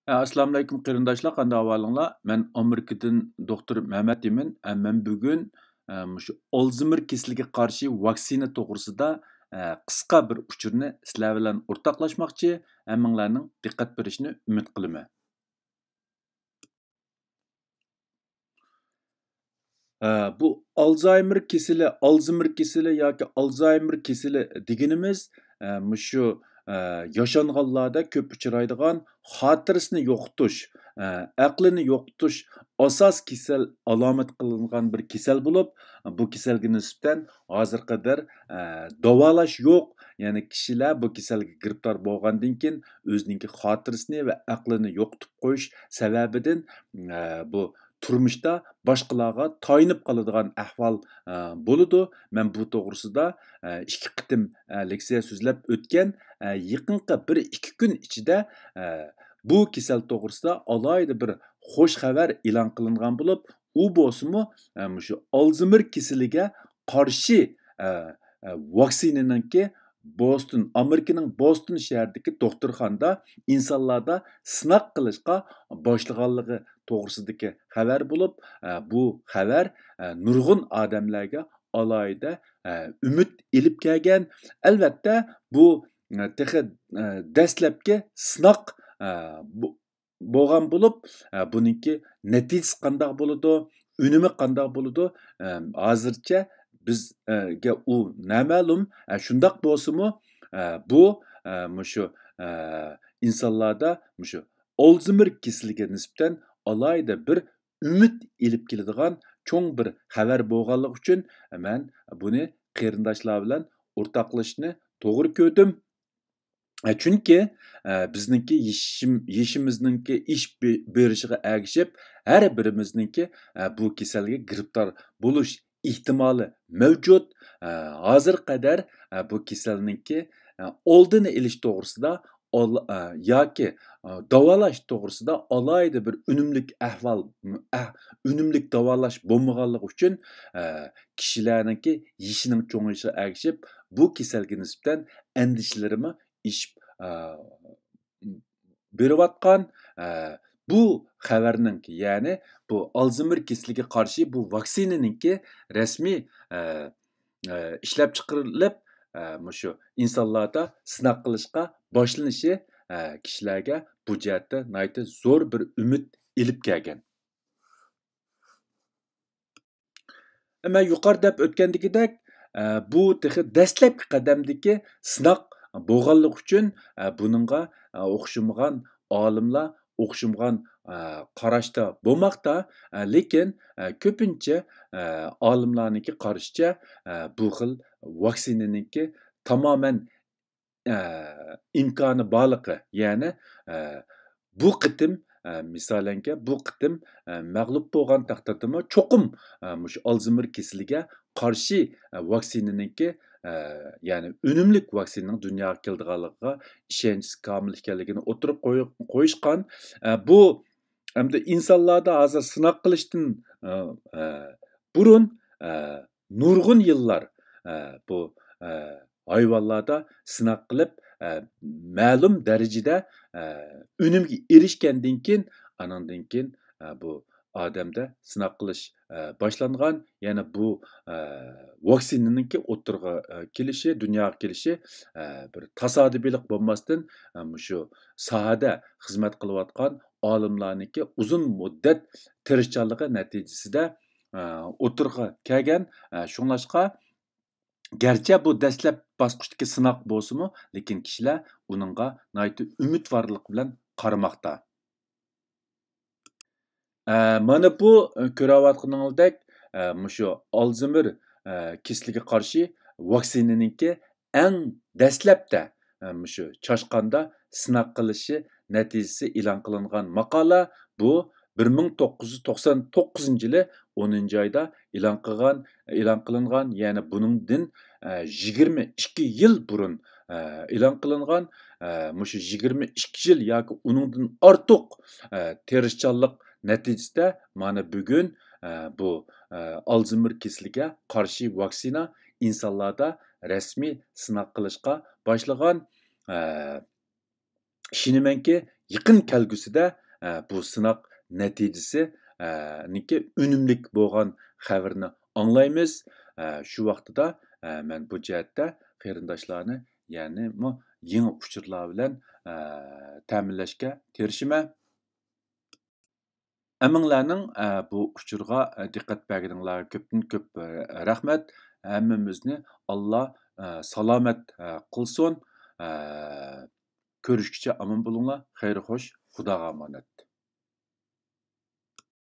Assalomu alaykum qarindoshlar, qanday ahvolinglar? Men Amerikadan doktor Mehmet Emin. Men bugun shu Alzheimer kasaliga qarshi vaksina to'g'risida qisqa bir uchurni sizlar bilan o'rtoqlashmoqchi, hammanglarning diqqat berishini umid qilaman. Bu Alzheimer kasali yoki Alzheimer kasali deganimiz shu yaşanğanlarda ko'p uchraydigan xotirasini yo'qotish, aqlini yo'qotish asos kasal alomat qilingan bir kasal bo'lib, bu kasalga nisbatan hozir qadar davolash yo'q. Ya'ni kishilar bu kasalga giribtor bo'lgandan keyin o'zining xotirasini va aqlini yo'qotib qo'yish sababidan bu turmuşda boshqalarga tayinib qoladigan ahvol bo'ladi. Men bu to'g'risida ikki qitim leksiya so'zlab o'tgan. Yaqinqi 1-2 kun ichida bu kasal to'g'risida alohida bir xush xabar e'lon qilingan bo'lib, u bo'lsa-mu shu Alzheimer kasaliga qarshi vaksinaninki Amerikaning Boston shahridagi doktorxonada insonlarda sinaq qilishga boshlaganligi to'g'risidagi xabar bo'lib, bu xabar nurg'un odamlarga alohida umid ilib kelgan. Albatta, bu texi dastlabki sinaq bo'lgan bo'lib, buningki natijasi qanday bo'ladi, unumi qanday bo'ladi, hozircha bizga u noma'lum. Shundoq bo'lsa-mu, bu shu insonlarda shu Alzheimer kasaliga nisbatan alohida bir umid ilib keladigan cho'ng bir xabar bo'lganligi uchun men buni qarindoshlar bilan o'rtoqlashishni to'g'ri ko'rdim. Chunki bizningki yeshimizningki ish berishiga ergishib, har birimizningki bu kasalga giribtor bo'lish ehtimoli mavjud. Hozir qadar bu kasalningki oldini olish to'g'risida yoki davolash to'g'risida alohida bir unumlik davolash bo'lmaganligi uchun kishilarningki yishining cho'ng'ayishiga ergishib, bu kasalga nisbatan andishlarimi ish beriyotgan. Bu xabarninki, ya'ni bu Alzheimer kasaliga qarshi bu vaksinaninki rasmiy ishlab chiqarilib, shu insonlarda sinaq qilishga boshlanishi kishilarga bu jihatda nihoyatda zo'r bir umid ilib kelgan. Men yuqorida o'tgandagidek, bu texi dastlabki qadamdagi sinaq bo'lganligi uchun buningga o'xshamagan olimlar o'xshamagan qarashda bo'lmoqda. Lekin ko'pincha olimlarniki qarashicha bu xil vaksinaninki tamoman imkoni borligi, ya'ni bu qitim misolanki bu qitim mag'lub bo'lgan taqdirdami cho'qim shu Alzheimer kasaliga qarshi vaksinaninki ya'ni unumlik vaksinaning dunyoga keldiganligiga ishonch komil ekanligini o'tirib qo'yishgan. Bu hamda insonlarda hozir sinaq qilishdan burun nurg'un yillar bu hayvonlarda sinaq qilib ma'lum darajada unumga erishgandan keyin, anandan keyin bu odamda sinaq qilish boshlangan. Yana bu vaksinaninki o'tirg'a kelishi, dunyoga kelishi bir tasodifiylik bo'lmasdan shu sohada xizmat qilayotgan olimlarniki uzun muddat tirishchanligi natijasida o'tirg'a kelgan. Shunlashqa garchi bu dastlab bosqichdagi sinaq bo'lsa-mu, lekin kishilar uningga nihoyatda umidvorlik bilan qaramoqda. Mana bu ko'rayotganingizdek shu Alzheimer kasaliga qarshi vaksinaninki eng dastlabda shu Chashqanda sinaq qilishi natijasi e'lon qilingan maqola. Bu 1999-yili 10-oyda e'lon qilingan, ya'ni buningdan 22 yil burun e'lon qilingan. Shu 22 yil yoki uningdan ortiq tirishchanlik natijasida mana bugun bu Alzheimer kasaliga qarshi vaksina insonlarda rasmiy sinaq qilishga boshlagan. Ishonamanki, yaqin kelgusida bu sinoq natijasi niki unumlik bo'lgan xabarni anglaymiz. Shu vaqtida men bu jihatda qarindoshlarni ya'ni yangi uchurlar bilan ta'minlashga tirishiman. Әміңләрнең bu uchurga diqqat berganinglarga ko'pdan ko'p rahmat. Hammamizni Alloh salomat qilsin. Ko'rishguncha omon bo'linglar. Xayr xo'sh, Xudoga omonat.